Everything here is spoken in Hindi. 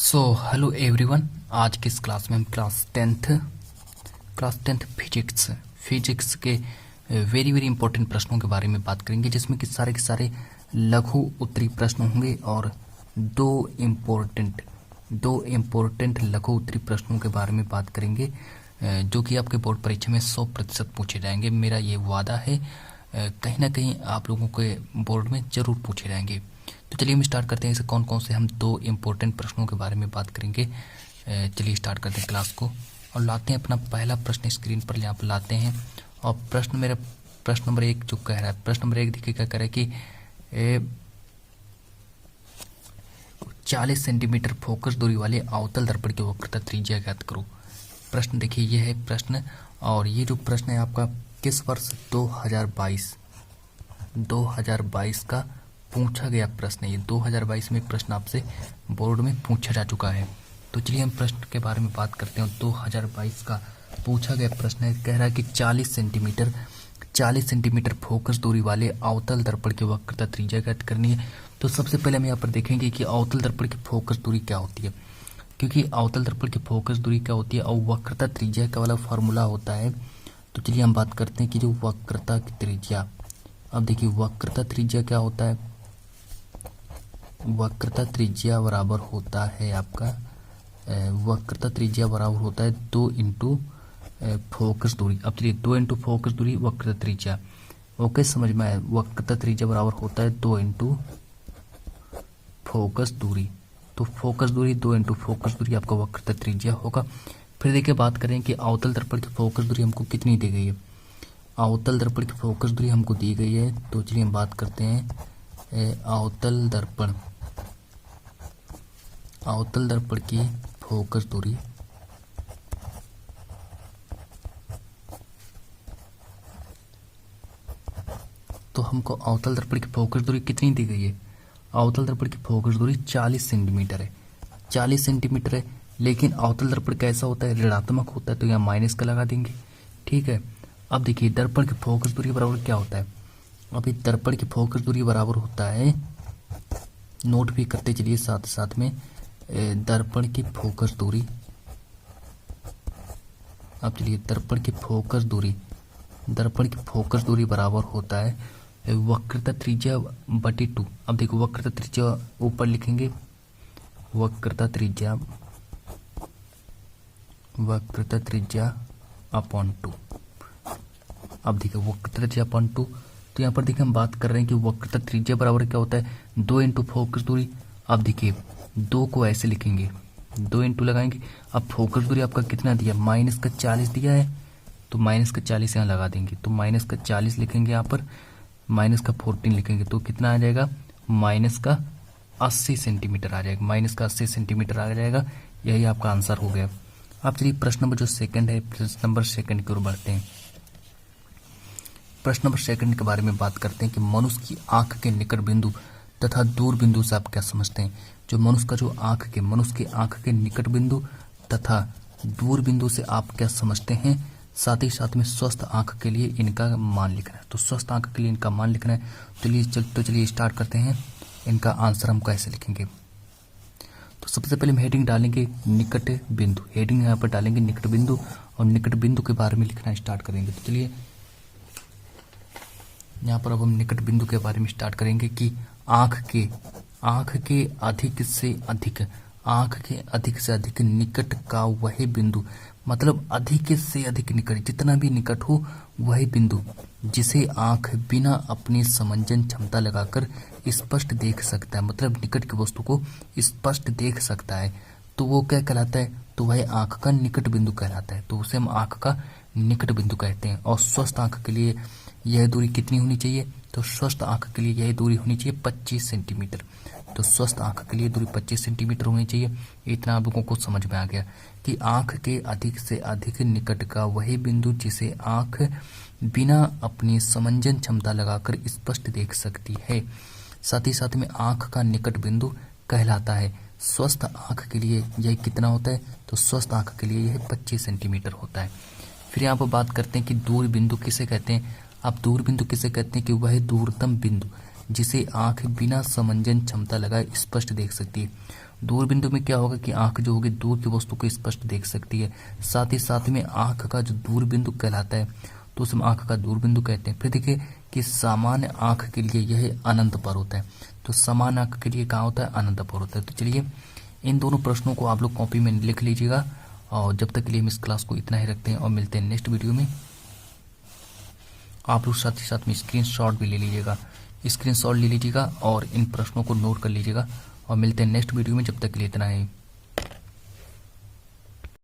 Hello everyone. आज की इस क्लास में हम क्लास टेंथ फिजिक्स के वेरी वेरी इंपॉर्टेंट प्रश्नों के बारे में बात करेंगे, जिसमें कि सारे के सारे लघु उत्तरीय प्रश्न होंगे और दो इम्पोर्टेंट लघु उत्तरीय प्रश्नों के बारे में बात करेंगे, जो कि आपके बोर्ड परीक्षा में 100% पूछे जाएंगे। मेरा ये वादा है, कहीं ना कहीं आप लोगों के बोर्ड में जरूर पूछे जाएंगे। तो चलिए हम स्टार्ट करते हैं। इसे कौन कौन से हम दो इम्पोर्टेंट प्रश्नों के बारे में बात करेंगे। चलिए स्टार्ट करते हैं क्लास को और लाते हैं अपना पहला प्रश्न स्क्रीन पर यहाँ पर लाते हैं। और प्रश्न नंबर 1 जो कह रहा है, प्रश्न नंबर 1 देखिए क्या कह रहा है कि 40 सेंटीमीटर फोकस दूरी वाले अवतल दर्पण की वक्रता त्रिज्या ज्ञात करो। प्रश्न देखिए, यह है प्रश्न, और ये जो प्रश्न है आपका किस वर्ष 2022 का पूछा गया प्रश्न है। ये 2022 में प्रश्न आपसे बोर्ड में पूछा जा चुका है। तो चलिए हम प्रश्न के बारे में बात करते हैं। 2022 का पूछा गया प्रश्न है, कह रहा है कि 40 सेंटीमीटर फोकस दूरी वाले अवतल दर्पण की वक्रता त्रिज्या ज्ञात करनी है। तो सबसे पहले हम यहाँ पर देखेंगे कि अवतल दर्पण की फोकस दूरी क्या होती है, क्योंकि अवतल दर्पण की फोकस दूरी क्या होती है और वक्रता त्रिज्या का वाला फॉर्मूला होता है। तो चलिए हम बात करते हैं कि जो वक्रता की त्रिज्या, अब देखिए वक्रता त्रिज्या क्या होता है। वक्रता त्रिज्या बराबर होता है आपका, वक्रता त्रिज्या बराबर होता है 2 इंटू फोकस दूरी। अब चलिए 2 इंटू फोकस दूरी वक्रता त्रिज्या, ओके समझ में आया। वक्रता त्रिज्या बराबर होता है 2 इंटू फोकस दूरी। तो फोकस दूरी 2 इंटू फोकस दूरी आपका वक्रता त्रिज्या होगा। फिर देखिए बात करें कि अवतल दर्पण की फोकस दूरी हमको कितनी दी गई है। अवतल दर्पण की फोकस दूरी हमको दी गई है, तो चलिए हम बात करते हैं अवतल दर्पण की फोकस दूरी। तो हमको अवतल दर्पण की फोकस दूरी कितनी दी गई है। अवतल दर्पण की फोकस दूरी 40 सेंटीमीटर है। 40 सेंटीमीटर है, लेकिन अवतल दर्पण कैसा होता है, ऋणात्मक होता है, तो यहाँ माइनस का लगा देंगे। ठीक है, अब देखिए दर्पण की फोकस दूरी बराबर क्या होता है। अभी दर्पण की फोकस दूरी बराबर होता है, नोट भी करते चलिए साथ साथ में, दर्पण की फोकस दूरी। अब चलिए दर्पण की फोकस दूरी बराबर होता है वक्रता त्रिज्या बटे 2। अब देखो वक्रता त्रिज्या ऊपर लिखेंगे, वक्रता त्रिज्या अपॉन 2। अब देखिए वक्रता त्रिज्या अपॉन 2, तो यहाँ पर देखिए हम बात कर रहे हैं कि वक्रता त्रिज्या बराबर क्या होता है 2 इंटू फोकस दूरी। अब देखिए 2 को ऐसे लिखेंगे, 2 इंटू लगाएंगे। अब फोकस दूरी आपका कितना दिया, माइनस का 40 दिया है, तो माइनस का 40 यहाँ लगा देंगे। तो माइनस का 40 लिखेंगे, यहाँ पर माइनस का 14 लिखेंगे, तो कितना आ जाएगा, माइनस का 80 सेंटीमीटर आ जाएगा। माइनस का 80 सेंटीमीटर आ जाएगा, यही आपका आंसर हो गया। अब चलिए प्रश्न नंबर जो सेकंड है, प्रश्न नंबर सेकंड की ओर बढ़ते हैं। प्रश्न नंबर सेकंड के बारे में बात करते हैं कि मनुष्य की आंख के निकट बिंदु तथा दूर बिंदु से आप क्या समझते हैं। जो मनुष्य की आंख के निकट बिंदु तथा दूर बिंदु से आप क्या समझते हैं। साथ ही साथ में स्वस्थ आंख के लिए इनका मान लिखना है। तो स्वस्थ आंख के लिए इनका मान लिखना है। तो चलिए स्टार्ट करते हैं। इनका आंसर हम कैसे लिखेंगे। तो सबसे पहले हम हेडिंग डालेंगे निकट बिंदु, हेडिंग यहाँ पर डालेंगे निकट बिंदु, और निकट बिंदु के बारे में लिखना स्टार्ट करेंगे। तो चलिए यहाँ पर अब हम निकट बिंदु के बारे में स्टार्ट करेंगे कि आंख के अधिक से अधिक निकट का वही बिंदु, मतलब अधिक से अधिक निकट, जितना भी निकट हो वही बिंदु जिसे आंख बिना अपनी समंजन क्षमता लगाकर स्पष्ट देख सकता है, मतलब निकट की वस्तु को स्पष्ट देख सकता है, तो वो क्या कहलाता है, तो वह आंख का निकट बिंदु कहलाता है। तो उसे हम आंख का निकट बिंदु कहते हैं। और स्वस्थ आंख के लिए यह दूरी कितनी होनी चाहिए, तो स्वस्थ आंख के लिए यह दूरी होनी चाहिए 25 सेंटीमीटर। तो स्वस्थ आंख के लिए दूरी 25 सेंटीमीटर होनी चाहिए। इतना आप लोगों को समझ में आ गया कि आंख के अधिक से अधिक निकट का वही बिंदु जिसे आंख बिना अपनी समंजन क्षमता लगाकर स्पष्ट देख सकती है, साथ ही साथ में आंख का निकट बिंदु कहलाता है। स्वस्थ आंख के लिए यह कितना होता है, तो स्वस्थ आंख के लिए यह 25 सेंटीमीटर होता है। फिर यहाँ पर बात करते हैं कि दूर बिंदु किसे कहते हैं। आप दूर बिंदु किसे कहते हैं कि वह दूरतम बिंदु जिसे आंख बिना समंजन क्षमता लगाए स्पष्ट देख सकती है। दूर बिंदु में क्या होगा कि आंख जो होगी दूर की वस्तु को स्पष्ट देख सकती है। साथ ही साथ में आंख का जो दूर बिंदु कहलाता है तो उसे हम आंख का दूर बिंदु कहते हैं। फिर देखिए कि सामान्य आंख के लिए यह अनंत पर होता है। तो सामान्य आंख के लिए कहाँ होता है? अनंत पर होता है। तो चलिए इन दोनों प्रश्नों को आप लोग कॉपी में लिख लीजिएगा। और जब तक के लिए हम इस क्लास को इतना ही रखते हैं और मिलते हैं नेक्स्ट वीडियो में। आप लोग साथ ही साथ में स्क्रीनशॉट भी ले लीजिएगा, स्क्रीनशॉट ले लीजिएगा और इन प्रश्नों को नोट कर लीजिएगा और मिलते हैं नेक्स्ट वीडियो में। जब तक के लिए इतना ही।